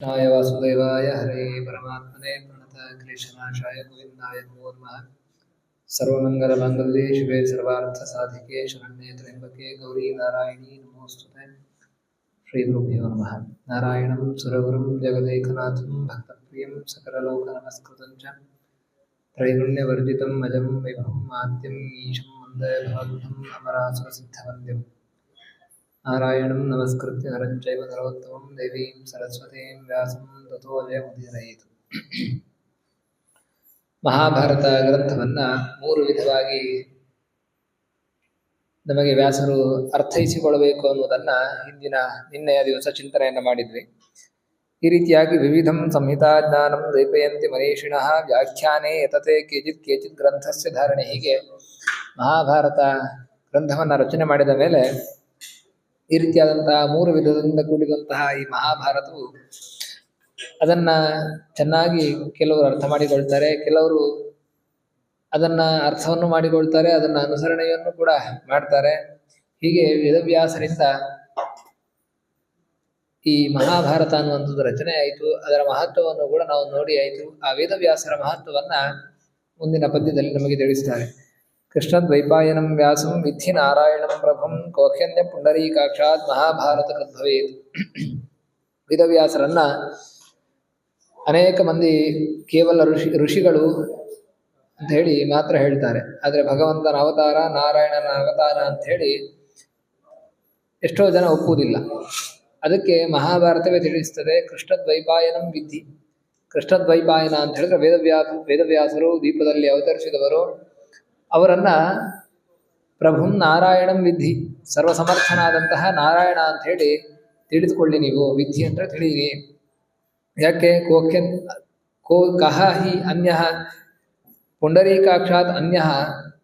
कृष्णाय वासुदेवाय हरे परमात्मने प्रणतक्लेशनाशाय गोविन्दाय नमो नमः। सर्वमङ्गलमाङ्गल्ये शिवे सर्वार्थसाधिके शरण्ये त्र्यम्बके गौरी नारायणी नमोस्तुते। श्रीगुरुभ्यो नमः। नारायणं सुरगुरुं जगदेकनाथं भक्तप्रियं सकललोकनमस्कृतं च त्रैगुण्यवर्जितं अजं विभुं माद्यं ईशं वन्दे भवद्भक्तं अमरासुरसिद्धवन्द्यम्। नारायणं नमस्कृत्य नरं चैव नरोत्तमं देवीं सरस्वतीं व्यासं ततो ಜಯಮುದೀರಯಿತು. ಮಹಾಭಾರತ ಗ್ರಂಥವನ್ನು ಮೂರು ವಿಧವಾಗಿ ನಮಗೆ ವ್ಯಾಸರು ಅರ್ಥೈಸಿಕೊಳ್ಳಬೇಕು ಅನ್ನೋದನ್ನು ನಿನ್ನೆಯ ದಿವಸ ಚಿಂತನೆಯನ್ನು ಮಾಡಿದ್ವಿ. ಈ ರೀತಿಯಾಗಿ ವಿವಿಧಂ ಸಂಹಿತಾ ಜ್ಞಾನಂ ದೀಪಯಂತಿ ಮನೀಷಿಣಃ ವ್ಯಾಖ್ಯಾನೇ ಯತತೆ ಕೇಚಿತ್ ಗ್ರಂಥಸ್ಯ ಧಾರಣೆ. ಹೀಗೆ ಮಹಾಭಾರತ ಗ್ರಂಥವನ್ನು ರಚನೆ ಮಾಡಿದ ಮೇಲೆ ಈ ರೀತಿಯಾದಂತಹ ಮೂರು ವಿಧದಿಂದ ಕೂಡಿದಂತಹ ಈ ಮಹಾಭಾರತವು ಅದನ್ನ ಚೆನ್ನಾಗಿ ಕೆಲವರು ಅರ್ಥ ಮಾಡಿಕೊಳ್ತಾರೆ, ಕೆಲವರು ಅದನ್ನ ಅರ್ಥವನ್ನು ಮಾಡಿಕೊಳ್ತಾರೆ, ಅದನ್ನ ಅನುಸರಣೆಯನ್ನು ಕೂಡ ಮಾಡ್ತಾರೆ. ಹೀಗೆ ವೇದವ್ಯಾಸರಿಂದ ಈ ಮಹಾಭಾರತ ಅನ್ನುವಂಥದ್ದು ರಚನೆ ಆಯಿತು. ಅದರ ಮಹತ್ವವನ್ನು ಕೂಡ ನಾವು ನೋಡಿ ಆಯಿತು. ಆ ವೇದವ್ಯಾಸರ ಮಹತ್ವವನ್ನ ಮುಂದಿನ ಪದ್ಯದಲ್ಲಿ ನಮಗೆ ತಿಳಿಸ್ತಾರೆ. ಕೃಷ್ಣದ್ವೈಪಾಯನಂ ವ್ಯಾಸಂ ವಿಧಿ ನಾರಾಯಣಂ ಪ್ರಭುಂ ಕೋಖ್ಯನ್ಯ ಪುಂಡರೀಕಾಕ್ಷಾತ್ ಮಹಾಭಾರತ ಕದ್ಭವೇತ್. ವೇದವ್ಯಾಸರನ್ನ ಅನೇಕ ಮಂದಿ ಕೇವಲ ಋಷಿಗಳು ಅಂತ ಹೇಳಿ ಮಾತ್ರ ಹೇಳ್ತಾರೆ. ಆದರೆ ಭಗವಂತನ ಅವತಾರ, ನಾರಾಯಣನ ಅವತಾರ ಅಂತ ಹೇಳಿ ಎಷ್ಟೋ ಜನ ಒಪ್ಪುವುದಿಲ್ಲ. ಅದಕ್ಕೆ ಮಹಾಭಾರತವೇ ತಿಳಿಸ್ತದೆ ಕೃಷ್ಣದ್ವೈಪಾಯನಂ ವಿಧಿ. ಕೃಷ್ಣದ್ವೈಪಾಯನ ಅಂತ ಹೇಳಿದ್ರೆ ವೇದವ್ಯಾಸರು ದೀಪದಲ್ಲಿ ಅವತರಿಸಿದವರು. ಅವರನ್ನ ಪ್ರಭುಂ ನಾರಾಯಣಂ ವಿಧಿ, ಸರ್ವಸಮರ್ಥನಾದಂತಹ ನಾರಾಯಣ ಅಂತ ಹೇಳಿ ತಿಳಿದುಕೊಳ್ಳಿ ನೀವು. ವಿಧಿ ಅಂದ್ರೆ ತಿಳಿಯಿರಿ. ಯಾಕೆ? ಕಹ ಹಿ ಅನ್ಯ ಪುಂಡರೀಕಾಕ್ಷಾತ್ ಅನ್ಯ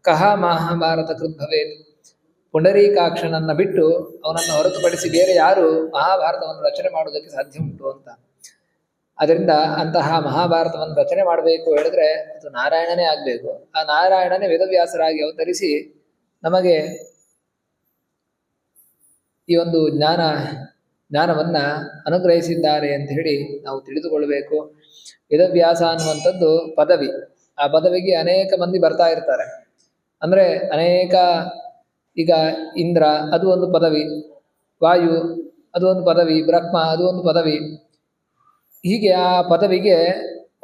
ಕಹ ಮಹಾಭಾರತ ಕೃದ್ಭವೇತ್. ಪುಂಡರೀಕಾಕ್ಷನನ್ನ ಬಿಟ್ಟು ಅವನನ್ನು ಹೊರತುಪಡಿಸಿ ಬೇರೆ ಯಾರು ಮಹಾಭಾರತವನ್ನು ರಚನೆ ಮಾಡುವುದಕ್ಕೆ ಸಾಧ್ಯ ಉಂಟು ಅಂತ. ಅದರಿಂದ ಅಂತಹ ಮಹಾಭಾರತವನ್ನು ರಚನೆ ಮಾಡಬೇಕು ಹೇಳಿದ್ರೆ ಅದು ನಾರಾಯಣನೇ ಆಗಬೇಕು. ಆ ನಾರಾಯಣನೇ ವೇದವ್ಯಾಸರಾಗಿ ಅವತರಿಸಿ ನಮಗೆ ಈ ಒಂದು ಜ್ಞಾನವನ್ನ ಅನುಗ್ರಹಿಸಿದ್ದಾರೆ ಅಂತ ಹೇಳಿ ನಾವು ತಿಳಿದುಕೊಳ್ಳಬೇಕು. ವೇದವ್ಯಾಸ ಅನ್ನುವಂಥದ್ದು ಪದವಿ. ಆ ಪದವಿಗೆ ಅನೇಕ ಮಂದಿ ಬರ್ತಾ ಇರ್ತಾರೆ. ಅಂದ್ರೆ ಅನೇಕ, ಈಗ ಇಂದ್ರ ಅದು ಒಂದು ಪದವಿ, ವಾಯು ಅದು ಒಂದು ಪದವಿ, ಬ್ರಹ್ಮ ಅದು ಒಂದು ಪದವಿ. ಹೀಗೆ ಆ ಪದವಿಗೆ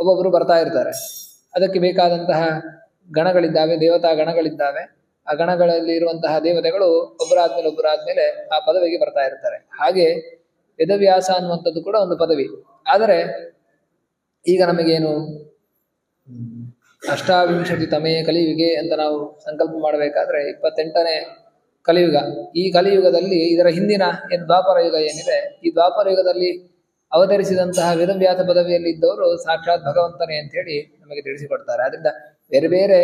ಒಬ್ಬೊಬ್ಬರು ಬರ್ತಾ ಇರ್ತಾರೆ. ಅದಕ್ಕೆ ಬೇಕಾದಂತಹ ಗಣಗಳಿದ್ದಾವೆ, ದೇವತಾ ಗಣಗಳಿದ್ದಾವೆ. ಆ ಗಣಗಳಲ್ಲಿ ಇರುವಂತಹ ದೇವತೆಗಳು ಒಬ್ಬರಾದ್ಮೇಲೆ ಆ ಪದವಿಗೆ ಬರ್ತಾ ಇರ್ತಾರೆ. ಹಾಗೆ ವೇದವ್ಯಾಸ ಅನ್ನುವಂಥದ್ದು ಕೂಡ ಒಂದು ಪದವಿ. ಆದರೆ ಈಗ ನಮಗೇನು ಅಷ್ಟಾವಿಂಶತಿ ತಮೇ ಕಲಿಯುಗೆ ಅಂತ ನಾವು ಸಂಕಲ್ಪ ಮಾಡಬೇಕಾದ್ರೆ 28ನೇ ಕಲಿಯುಗ. ಈ ಕಲಿಯುಗದಲ್ಲಿ ಇದರ ಹಿಂದಿನ ಏನು ದ್ವಾಪರ ಯುಗ ಏನಿದೆ, ಈ ದ್ವಾಪರ ಯುಗದಲ್ಲಿ ಅವತರಿಸಿದಂತಹ ವೇದವ್ಯಾಸ ಪದವಿಯಲ್ಲಿ ಇದ್ದವರು ಸಾಕ್ಷಾತ್ ಭಗವಂತನೇ ಅಂತ ಹೇಳಿ ನಮಗೆ ತಿಳಿಸಿಕೊಡ್ತಾರೆ. ಅದರಿಂದ ಬೇರೆ ಬೇರೆ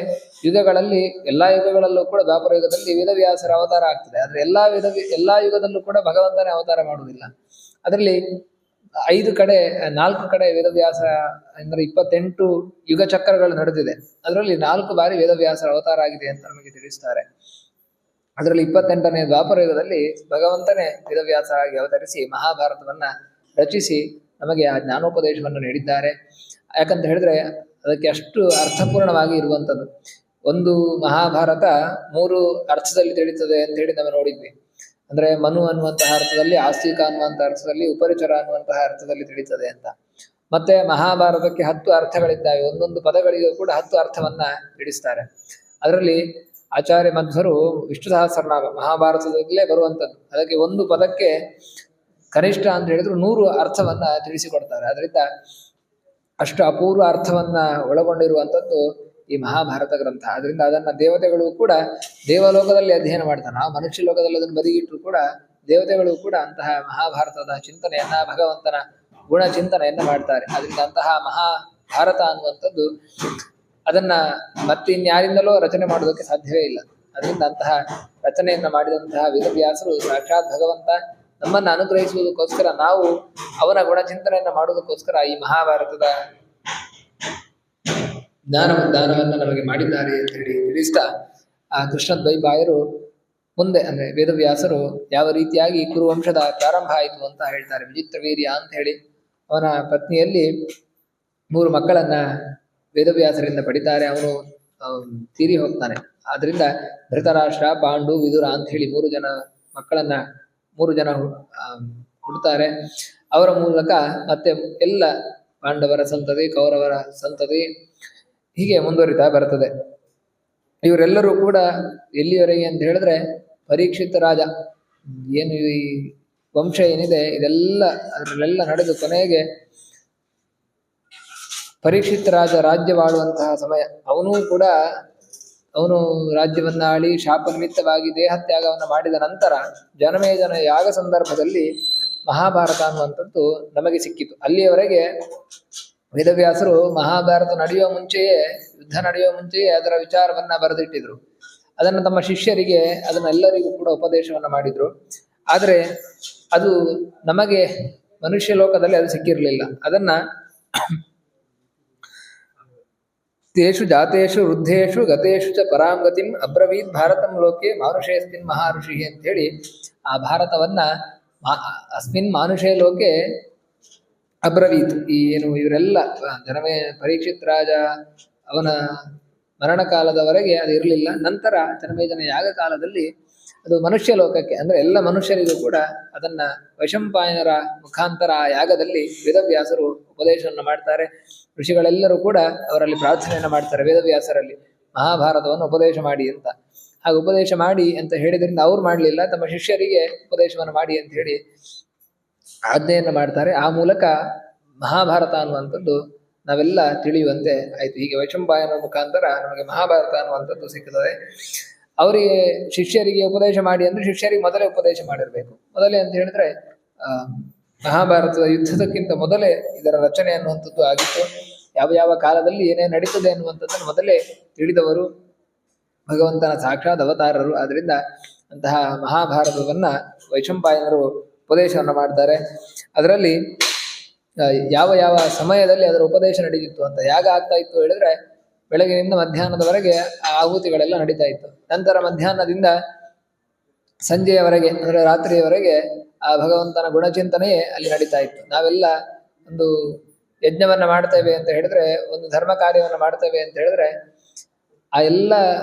ಯುಗಗಳಲ್ಲಿ, ಎಲ್ಲಾ ಯುಗಗಳಲ್ಲೂ ಕೂಡ ದ್ವಾಪರ ಯುಗದಲ್ಲಿ ವೇದವ್ಯಾಸರ ಅವತಾರ ಆಗ್ತದೆ. ಆದ್ರೆ ಎಲ್ಲಾ ಯುಗದಲ್ಲೂ ಕೂಡ ಭಗವಂತನೇ ಅವತಾರ ಮಾಡುವುದಿಲ್ಲ. ಅದರಲ್ಲಿ 4 ಕಡೆ ವೇದವ್ಯಾಸ ಅಂದ್ರೆ 28 ಯುಗ ಚಕ್ರಗಳು ನಡೆದಿದೆ. ಅದರಲ್ಲಿ 4 ಬಾರಿ ವೇದವ್ಯಾಸರ ಅವತಾರ ಆಗಿದೆ ಅಂತ ನಮಗೆ ತಿಳಿಸ್ತಾರೆ. ಅದರಲ್ಲಿ 28ನೇ ದ್ವಾಪರ ಯುಗದಲ್ಲಿ ಭಗವಂತನೇ ವೇದವ್ಯಾಸರಾಗಿ ಅವತರಿಸಿ ಮಹಾಭಾರತವನ್ನ ರಚಿಸಿ ನಮಗೆ ಆ ಜ್ಞಾನೋಪದೇಶವನ್ನು ನೀಡಿದ್ದಾರೆ. ಯಾಕಂತ ಹೇಳಿದ್ರೆ ಅದಕ್ಕೆ ಅಷ್ಟು ಅರ್ಥಪೂರ್ಣವಾಗಿ ಇರುವಂಥದ್ದು. ಒಂದು ಮಹಾಭಾರತ 3 ಅರ್ಥದಲ್ಲಿ ತಿಳಿಯುತ್ತದೆ ಅಂತ ಹೇಳಿ ನಾವು ನೋಡಿದ್ವಿ. ಅಂದ್ರೆ ಮನು ಅನ್ನುವಂತಹ ಅರ್ಥದಲ್ಲಿ, ಆಸ್ತಿಕ ಅನ್ನುವಂತಹ ಅರ್ಥದಲ್ಲಿ, ಉಪರಿಚರ ಅನ್ನುವಂತಹ ಅರ್ಥದಲ್ಲಿ ತಿಳಿಯುತ್ತದೆ ಅಂತ. ಮತ್ತೆ ಮಹಾಭಾರತಕ್ಕೆ 10 ಅರ್ಥಗಳಿದ್ದಾವೆ. ಒಂದೊಂದು ಪದಗಳಿಗೂ ಕೂಡ 10 ಅರ್ಥವನ್ನ ತಿಳಿಸ್ತಾರೆ. ಅದರಲ್ಲಿ ಆಚಾರ್ಯ ಮಧ್ವರು ವಿಷ್ಣು ಸಹಸ್ರನಾಮ ಮಹಾಭಾರತದಲ್ಲೇ ಬರುವಂಥದ್ದು. ಅದಕ್ಕೆ ಒಂದು ಪದಕ್ಕೆ ಕನಿಷ್ಠ ಅಂತ ಹೇಳಿದ್ರು 100 ಅರ್ಥವನ್ನ ತಿಳಿಸಿಕೊಡ್ತಾರೆ. ಅದರಿಂದ ಅಷ್ಟು ಅಪೂರ್ವ ಅರ್ಥವನ್ನ ಒಳಗೊಂಡಿರುವಂಥದ್ದು ಈ ಮಹಾಭಾರತ ಗ್ರಂಥ. ಅದರಿಂದ ಅದನ್ನ ದೇವತೆಗಳು ಕೂಡ ದೇವಲೋಕದಲ್ಲಿ ಅಧ್ಯಯನ ಮಾಡ್ತಾರೆ. ನಾವು ಮನುಷ್ಯ ಲೋಕದಲ್ಲಿ ಅದನ್ನು ಬದಿಗಿಟ್ಟರು ಕೂಡ ದೇವತೆಗಳು ಕೂಡ ಅಂತಹ ಮಹಾಭಾರತದ ಚಿಂತನೆಯನ್ನ, ಭಗವಂತನ ಗುಣ ಚಿಂತನೆಯನ್ನ ಮಾಡ್ತಾರೆ. ಅದರಿಂದ ಅಂತಹ ಮಹಾಭಾರತ ಅನ್ನುವಂಥದ್ದು ಅದನ್ನ ಮತ್ತೆ ಇನ್ಯಾರಿಂದಲೂ ರಚನೆ ಮಾಡೋದಕ್ಕೆ ಸಾಧ್ಯವೇ ಇಲ್ಲ. ಅದರಿಂದ ಅಂತಹ ರಚನೆಯನ್ನ ಮಾಡಿದಂತಹ ವೇದವ್ಯಾಸರು ಸಾಕ್ಷಾತ್ ಭಗವಂತ ನಮ್ಮನ್ನು ಅನುಗ್ರಹಿಸುವುದಕ್ಕೋಸ್ಕರ, ನಾವು ಅವನ ಗುಣಚಿಂತನೆಯನ್ನ ಮಾಡುವುದಕ್ಕೋಸ್ಕರ ಈ ಮಹಾಭಾರತದ ದಾನವನ್ನು ನಮಗೆ ಮಾಡಿದ್ದಾರೆ ಅಂತ ಹೇಳಿ ತಿಳಿಸ್ತಾ, ಆ ಕೃಷ್ಣದ್ವೈಪಾಯರು ಮುಂದೆ ಅಂದ್ರೆ ವೇದವ್ಯಾಸರು ಯಾವ ರೀತಿಯಾಗಿ ಕುರುವಂಶದ ಪ್ರಾರಂಭ ಆಯಿತು ಅಂತ ಹೇಳ್ತಾರೆ. ವಿಚಿತ್ರ ವೀರ್ಯ ಅಂತ ಹೇಳಿ ಅವನ ಪತ್ನಿಯಲ್ಲಿ 3 ಮಕ್ಕಳನ್ನ ವೇದವ್ಯಾಸರಿಂದ ಪಡಿತಾರೆ. ಅವನು ತೀರಿ ಹೋಗ್ತಾನೆ. ಆದ್ರಿಂದ ಧೃತರಾಷ್ಟ್ರ, ಪಾಂಡು, ವಿದುರ ಅಂತ ಹೇಳಿ 3 ಜನ ಮಕ್ಕಳನ್ನ 3 ಜನ ಹುಡ್ತಾರೆ. ಅವರ ಮೂಲಕ ಮತ್ತೆ ಎಲ್ಲ ಪಾಂಡವರ ಸಂತತಿ, ಕೌರವರ ಸಂತತಿ ಹೀಗೆ ಮುಂದುವರಿತಾ ಬರ್ತದೆ. ಇವರೆಲ್ಲರೂ ಕೂಡ ಎಲ್ಲಿಯವರೆಗೆ ಅಂತ ಹೇಳಿದ್ರೆ ಪರೀಕ್ಷಿತ ರಾಜ ಏನು ಈ ವಂಶ ಏನಿದೆ ಇದೆಲ್ಲ ಅದರಲ್ಲೆಲ್ಲ ನಡೆದು ಕೊನೆಗೆ ಪರೀಕ್ಷಿತ ರಾಜ ರಾಜ್ಯವಾಳುವಂತಹ ಸಮಯ. ಅವನು ರಾಜ್ಯವನ್ನ ಆಳಿ ಶಾಪ ನಿಮಿತ್ತವಾಗಿ ದೇಹತ್ಯಾಗವನ್ನು ಮಾಡಿದ ನಂತರ ಜನಮೇಜನ ಯಾಗ ಸಂದರ್ಭದಲ್ಲಿ ಮಹಾಭಾರತ ಅನ್ನುವಂಥದ್ದು ನಮಗೆ ಸಿಕ್ಕಿತು. ಅಲ್ಲಿಯವರೆಗೆ ವೇದವ್ಯಾಸರು ಮಹಾಭಾರತ ನಡೆಯುವ ಮುಂಚೆಯೇ, ಯುದ್ಧ ನಡೆಯುವ ಮುಂಚೆಯೇ ಅದರ ವಿಚಾರವನ್ನ ಬರೆದಿಟ್ಟಿದ್ರು. ಅದನ್ನು ತಮ್ಮ ಶಿಷ್ಯರಿಗೆ ಅದನ್ನೆಲ್ಲರಿಗೂ ಕೂಡ ಉಪದೇಶವನ್ನ ಮಾಡಿದ್ರು. ಆದರೆ ಅದು ನಮಗೆ ಮನುಷ್ಯ ಲೋಕದಲ್ಲಿ ಅದು ಸಿಕ್ಕಿರಲಿಲ್ಲ. ಅದನ್ನ ತೇಷು ಜಾತೇಷು ವೃದ್ಧೇಷು ಗತೇಷು ಚ ಪರಾಂ ಗತಿಂ ಅಬ್ರವೀತ್ ಭಾರತಂ ಲೋಕೆ ಮಾನುಷೇಸ್ಮಿನ್ ಮಹಾಋಷಿ ಅಂತ ಹೇಳಿ ಆ ಭಾರತವನ್ನ ಅಸ್ಮಿನ್ ಮಾನುಷೇ ಲೋಕೆ ಅಬ್ರವೀತ್. ಈ ಏನು ಇವರೆಲ್ಲ ಜನಮೇ ಪರೀಕ್ಷಿತ್ ರಾಜ ಅವನ ಮರಣ ಕಾಲದವರೆಗೆ ಅದು ಇರಲಿಲ್ಲ. ನಂತರ ಜನಮೇಜನ ಯಾಗ ಕಾಲದಲ್ಲಿ ಅದು ಮನುಷ್ಯ ಲೋಕಕ್ಕೆ ಅಂದ್ರೆ ಎಲ್ಲ ಮನುಷ್ಯರಿಗೂ ಕೂಡ ಅದನ್ನ ವೈಶಂಪಾಯನರ ಮುಖಾಂತರ ಆ ಯಾಗದಲ್ಲಿ ವೇದವ್ಯಾಸರು ಉಪದೇಶವನ್ನು ಮಾಡ್ತಾರೆ. ಋಷಿಗಳೆಲ್ಲರೂ ಕೂಡ ಅವರಲ್ಲಿ ಪ್ರಾರ್ಥನೆಯನ್ನು ಮಾಡ್ತಾರೆ ವೇದವ್ಯಾಸರಲ್ಲಿ ಮಹಾಭಾರತವನ್ನು ಉಪದೇಶ ಮಾಡಿ ಅಂತ. ಹಾಗೆ ಉಪದೇಶ ಮಾಡಿ ಅಂತ ಹೇಳಿದ್ರಿಂದ ಅವ್ರು ಮಾಡಲಿಲ್ಲ, ತಮ್ಮ ಶಿಷ್ಯರಿಗೆ ಉಪದೇಶವನ್ನು ಮಾಡಿ ಅಂತ ಹೇಳಿ ಆಜ್ಞೆಯನ್ನು ಮಾಡ್ತಾರೆ. ಆ ಮೂಲಕ ಮಹಾಭಾರತ ಅನ್ನುವಂಥದ್ದು ನಾವೆಲ್ಲ ತಿಳಿಯುವಂತೆ ಆಯ್ತು. ಹೀಗೆ ವೈಶಂಪಾಯನರ ಮುಖಾಂತರ ನಮಗೆ ಮಹಾಭಾರತ ಅನ್ನುವಂಥದ್ದು ಸಿಗ್ತದೆ. ಅವರಿಗೆ ಶಿಷ್ಯರಿಗೆ ಉಪದೇಶ ಮಾಡಿ ಅಂದ್ರೆ ಶಿಷ್ಯರಿಗೆ ಮೊದಲೇ ಉಪದೇಶ ಮಾಡಿರ್ಬೇಕು. ಮೊದಲೇ ಅಂತ ಹೇಳಿದ್ರೆ ಮಹಾಭಾರತದ ಯುದ್ಧದಕ್ಕಿಂತ ಮೊದಲೇ ಇದರ ರಚನೆ ಅನ್ನುವಂಥದ್ದು ಆಗಿತ್ತು. ಯಾವ ಯಾವ ಕಾಲದಲ್ಲಿ ಏನೇನು ನಡೀತದೆ ಅನ್ನುವಂಥದ್ದನ್ನು ಮೊದಲೇ ತಿಳಿದವರು ಭಗವಂತನ ಸಾಕ್ಷಾತ್ ಅವತಾರರು. ಆದ್ರಿಂದ ಅಂತಹ ಮಹಾಭಾರತವನ್ನ ವೈಶಂಪಾಯನರು ಉಪದೇಶವನ್ನು ಮಾಡ್ತಾರೆ. ಅದರಲ್ಲಿ ಯಾವ ಯಾವ ಸಮಯದಲ್ಲಿ ಅದರ ಉಪದೇಶ ನಡೀತಿತ್ತು ಅಂತ, ಯಾಗ ಆಗ್ತಾ ಇತ್ತು ಹೇಳಿದ್ರೆ ಬೆಳಗಿನಿಂದ ಮಧ್ಯಾಹ್ನದವರೆಗೆ ಆ ಆಹುತಿಗಳೆಲ್ಲ ನಡೀತಾ ಇತ್ತು. ನಂತರ ಮಧ್ಯಾಹ್ನದಿಂದ ಸಂಜೆಯವರೆಗೆ ಅಂದರೆ ರಾತ್ರಿಯವರೆಗೆ ಆ ಭಗವಂತನ ಗುಣಚಿಂತನೆಯೇ ಅಲ್ಲಿ ನಡೀತಾ ಇತ್ತು. ನಾವೆಲ್ಲ ಒಂದು ಯಜ್ಞವನ್ನ ಮಾಡ್ತೇವೆ ಅಂತ ಹೇಳಿದ್ರೆ, ಒಂದು ಧರ್ಮ ಕಾರ್ಯವನ್ನು ಮಾಡ್ತೇವೆ ಅಂತ ಹೇಳಿದ್ರೆ ಆ ಎಲ್ಲ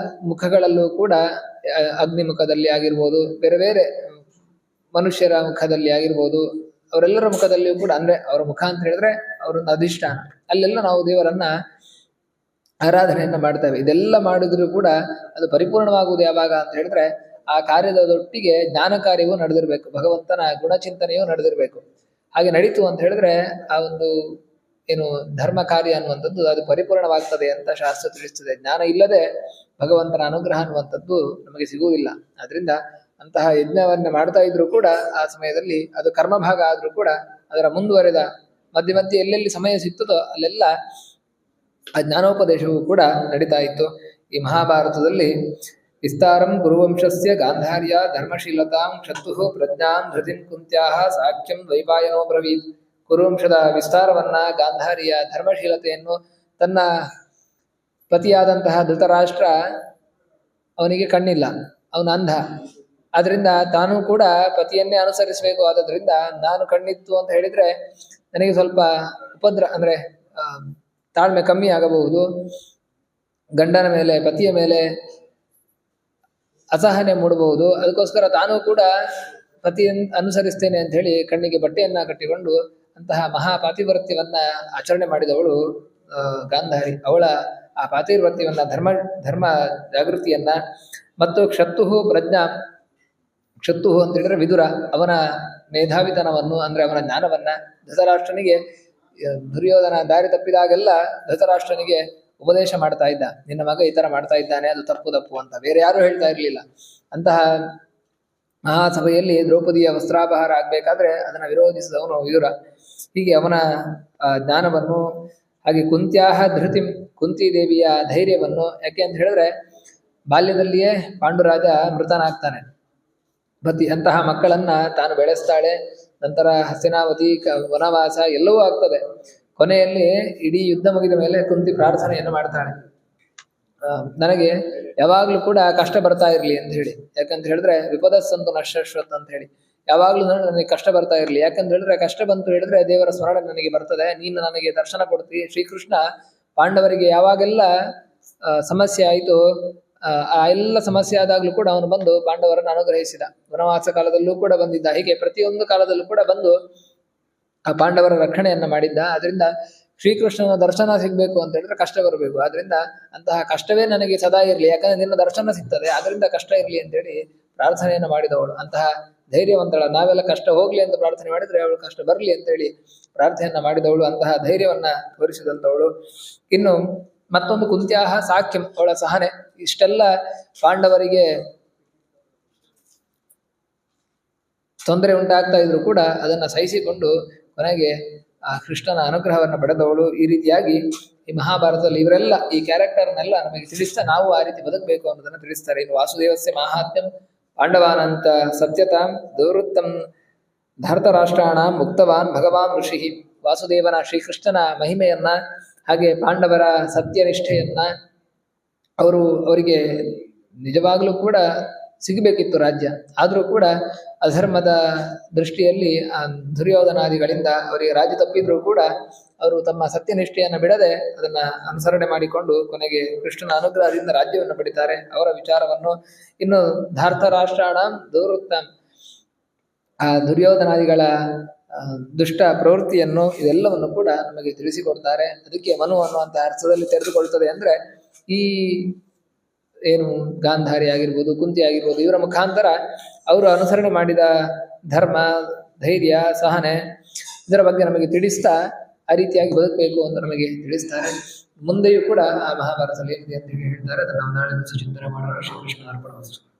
ಮುಖಗಳಲ್ಲೂ ಕೂಡ ಅಗ್ನಿ ಮುಖದಲ್ಲಿ ಆಗಿರ್ಬೋದು, ಬೇರೆ ಬೇರೆ ಮನುಷ್ಯರ ಮುಖದಲ್ಲಿ ಆಗಿರ್ಬೋದು, ಅವರೆಲ್ಲರ ಮುಖದಲ್ಲಿಯೂ ಕೂಡ ಅಂದ್ರೆ ಅವರ ಮುಖ ಅಂತ ಹೇಳಿದ್ರೆ ಅವರೊಂದು ಅಧಿಷ್ಠಾನ, ಅಲ್ಲೆಲ್ಲ ನಾವು ದೇವರನ್ನ ಆರಾಧನೆಯನ್ನ ಮಾಡ್ತೇವೆ. ಇದೆಲ್ಲ ಮಾಡಿದ್ರು ಕೂಡ ಅದು ಪರಿಪೂರ್ಣವಾಗುವುದು ಯಾವಾಗ ಅಂತ ಹೇಳಿದ್ರೆ ಆ ಕಾರ್ಯದೊಟ್ಟಿಗೆ ಜ್ಞಾನ ಕಾರ್ಯವೂ ನಡೆದಿರ್ಬೇಕು, ಭಗವಂತನ ಗುಣಚಿಂತನೆಯೂ ನಡೆದಿರ್ಬೇಕು. ಹಾಗೆ ನಡೀತು ಅಂತ ಹೇಳಿದ್ರೆ ಆ ಒಂದು ಏನು ಧರ್ಮ ಕಾರ್ಯ ಅನ್ನುವಂಥದ್ದು ಅದು ಪರಿಪೂರ್ಣವಾಗ್ತದೆ ಅಂತ ಶಾಸ್ತ್ರ ತಿಳಿಸ್ತದೆ. ಜ್ಞಾನ ಇಲ್ಲದೆ ಭಗವಂತನ ಅನುಗ್ರಹ ಅನ್ನುವಂಥದ್ದು ನಮಗೆ ಸಿಗುವುದಿಲ್ಲ. ಆದ್ರಿಂದ ಅಂತಹ ಯಜ್ಞವನ್ನ ಮಾಡ್ತಾ ಇದ್ರು ಕೂಡ ಆ ಸಮಯದಲ್ಲಿ ಅದು ಕರ್ಮಭಾಗ ಆದ್ರೂ ಕೂಡ ಅದರ ಮುಂದುವರೆದ ಮಧ್ಯೆ ಮಧ್ಯೆ ಎಲ್ಲೆಲ್ಲಿ ಸಮಯ ಸಿಗ್ತದೋ ಅಲ್ಲೆಲ್ಲ ಆ ಜ್ಞಾನೋಪದೇಶವೂ ಕೂಡ ನಡೀತಾ ಇತ್ತು. ಈ ಮಹಾಭಾರತದಲ್ಲಿ ವಿಸ್ತಾರಂ ಗುರುವಂಶಸ್ಯ ಗಾಂಧಾರ್ಯ ಧರ್ಮಶೀಲತಾಂ ಕ್ಷತ್ತು ಪ್ರಜ್ಞಾಂ ಧೃತಿಂ ಕುಂತ್ಯಾಹ ಸಾಖ್ಯಂ ದ್ವೈಪಾಯನೋ ಬ್ರವೀತ್. ಕುರುವಂಶದ ವಿಸ್ತಾರವನ್ನ, ಗಾಂಧಾರಿಯ ಧರ್ಮಶೀಲತೆಯನ್ನು, ತನ್ನ ಪತಿಯಾದಂತಹ ಧೃತರಾಷ್ಟ್ರ ಅವನಿಗೆ ಕಣ್ಣಿಲ್ಲ, ಅವನ ಅಂಧ, ಆದ್ರಿಂದ ತಾನು ಕೂಡ ಪತಿಯನ್ನೇ ಅನುಸರಿಸಬೇಕು. ಆದ್ರಿಂದ ನಾನು ಕಣ್ಣಿತ್ತು ಅಂತ ಹೇಳಿದ್ರೆ ನನಗೆ ಸ್ವಲ್ಪ ಅಂದ್ರೆ ತಾಳ್ಮೆ ಕಮ್ಮಿ ಆಗಬಹುದು, ಗಂಡನ ಮೇಲೆ ಪತಿಯ ಮೇಲೆ ಅಸಹನೆ ಮೂಡಬಹುದು. ಅದಕ್ಕೋಸ್ಕರ ತಾನು ಕೂಡ ಪತಿಯನ್ನು ಅನುಸರಿಸ್ತೇನೆ ಅಂತ ಹೇಳಿ ಕಣ್ಣಿಗೆ ಬಟ್ಟೆಯನ್ನ ಕಟ್ಟಿಕೊಂಡು ಅಂತಹ ಮಹಾಪಾತಿವ್ರತ್ಯವನ್ನ ಆಚರಣೆ ಮಾಡಿದವಳು ಗಾಂಧಾರಿ. ಅವಳ ಆ ಪಾತಿವ್ರತ್ಯವನ್ನ ಧರ್ಮ ಜಾಗೃತಿಯನ್ನ ಮತ್ತು ಕ್ಷತ್ತು ಪ್ರಜ್ಞಾ, ಕ್ಷತ್ತು ಅಂತ ಹೇಳಿದ್ರೆ ವಿದುರ, ಅವನ ಮೇಧಾವಿತನವನ್ನು ಅಂದ್ರೆ ಅವನ ಜ್ಞಾನವನ್ನ ಧೃತರಾಷ್ಟ್ರನಿಗೆ, ದುರ್ಯೋಧನ ದಾರಿ ತಪ್ಪಿದಾಗೆಲ್ಲ ಧೃತರಾಷ್ಟ್ರನಿಗೆ ಉಪದೇಶ ಮಾಡ್ತಾ ಇದ್ದ, ನಿನ್ನ ಮಗ ಈ ತರ ಮಾಡ್ತಾ ಇದ್ದಾನೆ, ಅದು ತಪ್ಪು ಅಂತ. ಬೇರೆ ಯಾರು ಹೇಳ್ತಾ ಇರ್ಲಿಲ್ಲ. ಅಂತಹ ಮಹಾಸಭೆಯಲ್ಲಿ ದ್ರೌಪದಿಯ ವಸ್ತ್ರಾಪಹಾರ ಆಗ್ಬೇಕಾದ್ರೆ ಅದನ್ನ ವಿರೋಧಿಸಿದವನು ವಿದುರ. ಹೀಗೆ ಅವನ ಜ್ಞಾನವನ್ನು, ಹಾಗೆ ಕುಂತ್ಯಾಹ ಧೃತಿಂ, ಕುಂತಿ ದೇವಿಯ ಧೈರ್ಯವನ್ನು, ಯಾಕೆ ಅಂತ ಹೇಳಿದ್ರೆ ಬಾಲ್ಯದಲ್ಲಿಯೇ ಪಾಂಡುರಾಜ ಮೃತನಾಗ್ತಾನೆ. ಅಂತಹ ಮಕ್ಕಳನ್ನ ತಾನು ಬೆಳೆಸ್ತಾಳೆ. ನಂತರ ಹಸ್ತಿನಾವತಿ, ವನವಾಸ ಎಲ್ಲವೂ ಆಗ್ತದೆ. ಕೊನೆಯಲ್ಲಿ ಇಡೀ ಯುದ್ಧ ಮುಗಿದ ಮೇಲೆ ಕುಂತಿ ಪ್ರಾರ್ಥನೆಯನ್ನು ಮಾಡ್ತಾಳೆ, ನನಗೆ ಯಾವಾಗ್ಲೂ ಕೂಡ ಕಷ್ಟ ಬರ್ತಾ ಇರ್ಲಿ ಅಂತ ಹೇಳಿ. ಯಾಕಂತ ಹೇಳಿದ್ರೆ ವಿಪದಸ್ಸಂತು ನಶ್ವತ್ ಅಂತ ಹೇಳಿ, ಯಾವಾಗ್ಲೂ ನನಗೆ ಕಷ್ಟ ಬರ್ತಾ ಇರಲಿ. ಯಾಕಂತ ಹೇಳಿದ್ರೆ ಕಷ್ಟ ಬಂತು ಹೇಳಿದ್ರೆ ದೇವರ ಸ್ಮರಣೆ ನನಗೆ ಬರ್ತದೆ, ನೀನು ನನಗೆ ದರ್ಶನ ಕೊಡ್ತಿ. ಶ್ರೀಕೃಷ್ಣ ಪಾಂಡವರಿಗೆ ಯಾವಾಗೆಲ್ಲ ಸಮಸ್ಯೆ ಆಯಿತು, ಆ ಎಲ್ಲ ಸಮಸ್ಯೆ ಆದಾಗ್ಲೂ ಕೂಡ ಅವನು ಬಂದು ಪಾಂಡವರನ್ನು ಅನುಗ್ರಹಿಸಿದ. ವನವಾಸ ಕಾಲದಲ್ಲೂ ಕೂಡ ಬಂದಿದ್ದ. ಹೀಗೆ ಪ್ರತಿಯೊಂದು ಕಾಲದಲ್ಲೂ ಕೂಡ ಬಂದು ಆ ಪಾಂಡವರ ರಕ್ಷಣೆಯನ್ನ ಮಾಡಿದ್ದ. ಆದ್ರಿಂದ ಶ್ರೀಕೃಷ್ಣನ ದರ್ಶನ ಸಿಗ್ಬೇಕು ಅಂತ ಹೇಳಿದ್ರೆ ಕಷ್ಟ ಬರಬೇಕು. ಆದ್ರಿಂದ ಅಂತಹ ಕಷ್ಟವೇ ನನಗೆ ಸದಾ ಇರಲಿ, ಯಾಕಂದ್ರೆ ನಿನ್ನ ದರ್ಶನ ಸಿಗ್ತದೆ, ಅದರಿಂದ ಕಷ್ಟ ಇರಲಿ ಅಂತೇಳಿ ಪ್ರಾರ್ಥನೆಯನ್ನು ಮಾಡಿದವಳು. ಅಂತಹ ಧೈರ್ಯವಂತಳ. ನಾವೆಲ್ಲ ಕಷ್ಟ ಹೋಗ್ಲಿ ಅಂತ ಪ್ರಾರ್ಥನೆ ಮಾಡಿದ್ರೆ ಅವಳು ಕಷ್ಟ ಬರಲಿ ಅಂತೇಳಿ ಪ್ರಾರ್ಥನೆಯನ್ನ ಮಾಡಿದವಳು. ಅಂತಹ ಧೈರ್ಯವನ್ನ ತೋರಿಸಿದಂಥವಳು. ಇನ್ನು ಮತ್ತೊಂದು ಕುಂತ್ಯಾಹ ಸಾಕ್ಯಂ, ಅವಳ ಸಹನೆ. ಇಷ್ಟೆಲ್ಲ ಪಾಂಡವರಿಗೆ ತೊಂದರೆ ಉಂಟಾಗ್ತಾ ಇದ್ರು ಕೂಡ ಅದನ್ನ ಸಹಿಸಿಕೊಂಡು ಕೊನೆಗೆ ಆ ಕೃಷ್ಣನ ಅನುಗ್ರಹವನ್ನು ಪಡೆದವಳು. ಈ ರೀತಿಯಾಗಿ ಈ ಮಹಾಭಾರತದಲ್ಲಿ ಇವರೆಲ್ಲ ಈ ಕ್ಯಾರೆಕ್ಟರ್ನೆಲ್ಲ ನಮಗೆ ತಿಳಿಸ್ತಾ ನಾವು ಆ ರೀತಿ ಬದುಕಬೇಕು ಅನ್ನೋದನ್ನ ತಿಳಿಸ್ತಾರೆ. ಇನ್ನು ವಾಸುದೇವಸ್ಯ ಮಾಹಾತ್ಮ್ಯಂ ಪಾಂಡವಾನಂತ ಸತ್ಯತಾಂ ದೌವೃತ್ತಂ ಧರ್ತರಾಷ್ಟ್ರಾಣ ಮುಕ್ತವಾನ್ ಭಗವಾನ್ ಋಷಿ. ವಾಸುದೇವನ ಶ್ರೀಕೃಷ್ಣನ ಮಹಿಮೆಯನ್ನ ಹಾಗೆ ಪಾಂಡವರ ಸತ್ಯನಿಷ್ಠೆಯನ್ನ ಅವರಿಗೆ ನಿಜವಾಗ್ಲೂ ಕೂಡ ಸಿಗಬೇಕಿತ್ತು ರಾಜ್ಯ. ಆದರೂ ಕೂಡ ಅಧರ್ಮದ ದೃಷ್ಟಿಯಲ್ಲಿ ದುರ್ಯೋಧನಾದಿಗಳಿಂದ ಅವರಿಗೆ ರಾಜ್ಯ ತಪ್ಪಿದ್ರೂ ಕೂಡ ಅವರು ತಮ್ಮ ಸತ್ಯನಿಷ್ಠೆಯನ್ನು ಬಿಡದೆ ಅದನ್ನ ಅನುಸರಣೆ ಮಾಡಿಕೊಂಡು ಕೊನೆಗೆ ಕೃಷ್ಣನ ಅನುಗ್ರಹದಿಂದ ರಾಜ್ಯವನ್ನು ಪಡಿತಾರೆ. ಅವರ ವಿಚಾರವನ್ನು ಇನ್ನು ಧಾರ್ತರಾಷ್ಟ್ರಾಣ ದೌವೃತ್ತಂ, ಆ ದುರ್ಯೋಧನಾದಿಗಳ ದುಷ್ಟ ಪ್ರವೃತ್ತಿಯನ್ನು ಇದೆಲ್ಲವನ್ನು ಕೂಡ ನಮಗೆ ತಿಳಿಸಿಕೊಡ್ತಾರೆ. ಅದಕ್ಕೆ ಮನು ಅನ್ನುವಂತಹ ಅರ್ಥದಲ್ಲಿ ತೆರೆದುಕೊಳ್ತದೆ. ಅಂದ್ರೆ ಈ ಏನು ಗಾಂಧಾರಿ ಆಗಿರ್ಬೋದು, ಕುಂತಿ ಆಗಿರ್ಬೋದು, ಇವರ ಮುಖಾಂತರ ಅವರು ಅನುಸರಣೆ ಮಾಡಿದ ಧರ್ಮ, ಧೈರ್ಯ, ಸಹನೆ ಇದರ ಬಗ್ಗೆ ನಮಗೆ ತಿಳಿಸ್ತಾ ಆ ರೀತಿಯಾಗಿ ಬದುಕಬೇಕು ಅಂತ ನಮಗೆ ತಿಳಿಸ್ತಾರೆ. ಮುಂದೆಯೂ ಕೂಡ ಆ ಮಹಾಭಾರತದಲ್ಲಿ ಏನಿದೆ ಅಂತ ಹೇಳ್ತಾರೆ. ಅದನ್ನು ನಾವು ನಾಳೆ ಚಿಂತನೆ ಮಾಡೋಣ. ಶ್ರೀಕೃಷ್ಣ ಅರ್ಪಣ.